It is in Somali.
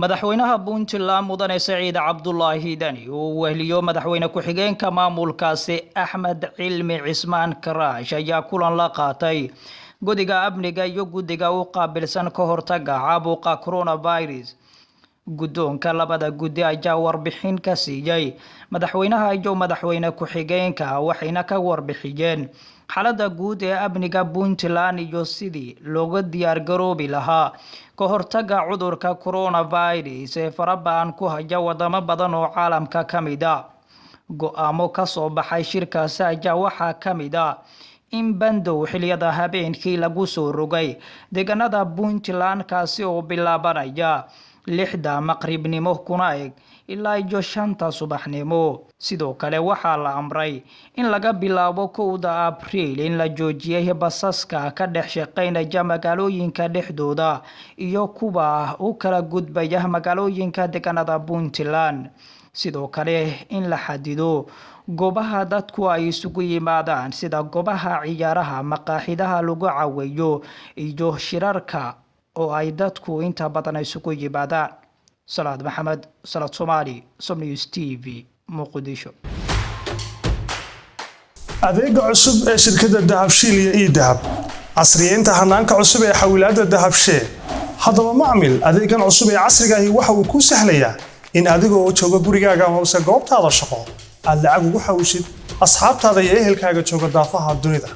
madaxweynaha Puntland mudane Saciid Cabdullaahi Dani oo weheliyo madaxweyne ku-xigeenka maamulkaasi Axmed Cilmi Cismaan Karaash ayaa kulan la qaatay guddiga amniga iyo guddiga u qaabilsan ka hortagga caabuqa coronavirus. guddoonka labada guddi ayaa warbixin ka siiyay madaxweynaha iyo madaxweyne ku-xigeenka waxayna ka warbixiyeen xaaladda guud ee amniga Puntland iyo sidii looga diyaar garoobi lahaa ka hortagga cudurka coronavirus ee farabadan ku haya wadamo badan oo caalamka ka mid ah. go'aamo ka soo baxay shirkaasi ayaa waxaa ka mid ah in bandow xilliyada habeenkii lagu soo rogay deegaanada Puntland kaasi oo bilaabanaya 6 maqribnimo kuna eg ilaa 5 subaxnimo. sidoo kale waxaa la amray in laga bilaabo 1 Abriil in la joojiyay basaska ka dhex shaqeynaya magaalooyinka dhexdooda iyo kuwa u kala gudbaya magaalooyinka deegaanada Puntland. sidoo kale in la xadido goobaha dadku ay isugu yimaadaan sida goobaha ciyaaraha, maqaaxidaha lagu caweeyo iyo shirarka oo ay dadku inta badan isugu yimaadaan. Salaad Maxamed, Salaad Somali, Somnews TV, Muqdisho. adeega cusub ee shirkadda Dahabshiil iyo Dahab casriyeynta hanaanka cusub ee xawilaadda Dahabshiil. haddaba macmil adeegan cusub ee casriga ahi waxa uu ku sahlayaa in adigoo jooga gurigaaga ama goobtaada shaqo aad lacag ugu xawishid asxaabtaada iyo ehelkaaga jooga daafaha dunida.